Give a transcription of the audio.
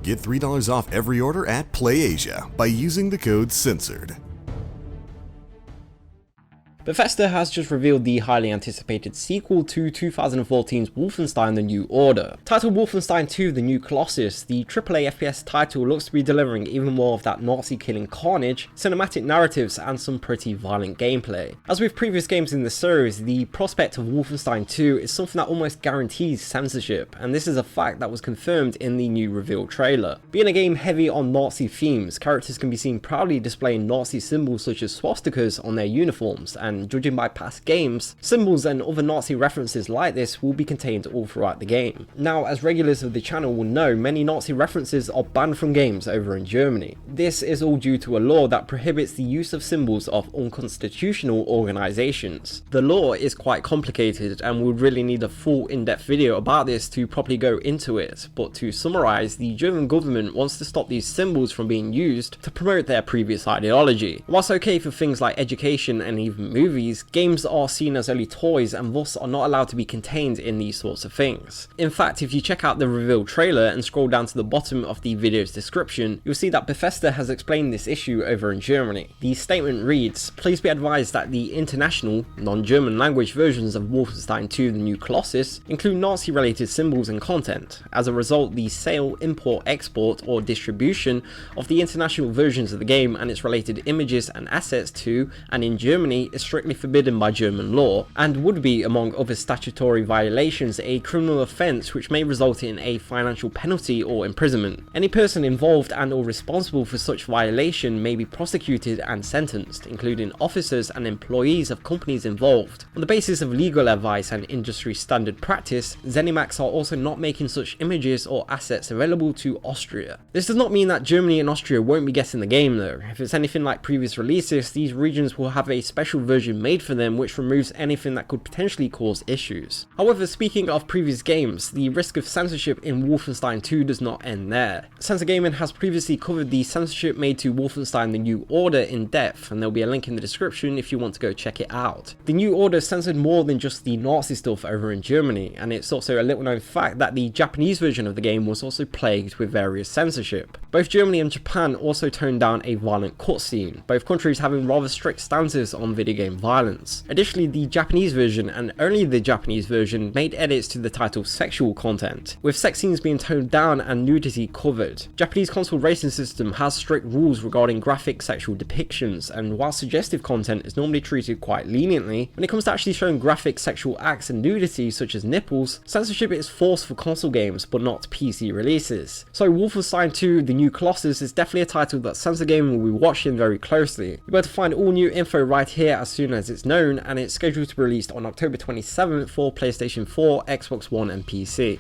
Get $3 off every order at PlayAsia by using the code CENSORED. Bethesda has just revealed the highly anticipated sequel to 2014's Wolfenstein: The New Order. Titled Wolfenstein 2: The New Colossus, the AAA FPS title looks to be delivering even more of that Nazi-killing carnage, cinematic narratives, and some pretty violent gameplay. As with previous games in the series, the prospect of Wolfenstein 2 is something that almost guarantees censorship, and this is a fact that was confirmed in the new reveal trailer. Being a game heavy on Nazi themes, characters can be seen proudly displaying Nazi symbols such as swastikas on their uniforms, and judging by past games, symbols and other Nazi references like this will be contained all throughout the game. Now, as regulars of the channel will know, many Nazi references are banned from games over in Germany. This is all due to a law that prohibits the use of symbols of unconstitutional organizations. The law is quite complicated and would really need a full in-depth video about this to properly go into it, but to summarize, the German government wants to stop these symbols from being used to promote their previous ideology. Whilst okay for things like education and even movies, games are seen as only toys and thus are not allowed to be contained in these sorts of things. In fact, if you check out the reveal trailer and scroll down to the bottom of the video's description, you'll see that Bethesda has explained this issue over in Germany. The statement reads, "Please be advised that the international, non-German language versions of Wolfenstein 2: The New Colossus include Nazi-related symbols and content. As a result, the sale, import, export, or distribution of the international versions of the game and its related images and assets to and in Germany is strictly forbidden by German law, and would be, among other statutory violations, a criminal offence which may result in a financial penalty or imprisonment. Any person involved and or responsible for such violation may be prosecuted and sentenced, including officers and employees of companies involved. On the basis of legal advice and industry standard practice, ZeniMax are also not making such images or assets available to Austria." This does not mean that Germany and Austria won't be getting the game though. If it's anything like previous releases, these regions will have a special version made for them which removes anything that could potentially cause issues. However, speaking of previous games, the risk of censorship in Wolfenstein 2 does not end there. Censor Gaming has previously covered the censorship made to Wolfenstein: The New Order in depth, and there'll be a link in the description if you want to go check it out. The New Order censored more than just the Nazi stuff over in Germany, and it's also a little known fact that the Japanese version of the game was also plagued with various censorship. Both Germany and Japan also toned down a violent cutscene, both countries having rather strict stances on video game violence. Additionally, the Japanese version, and only the Japanese version, made edits to the title's sexual content, with sex scenes being toned down and nudity covered. Japanese console rating system has strict rules regarding graphic sexual depictions, and while suggestive content is normally treated quite leniently, when it comes to actually showing graphic sexual acts and nudity such as nipples, censorship is forced for console games but not PC releases. So Wolfenstein 2: The New Colossus is definitely a title that Censor Gaming will be watching very closely. You'll be able to find all new info right here as soon as it's known, and it's scheduled to be released on October 27th for PlayStation 4, Xbox One and PC.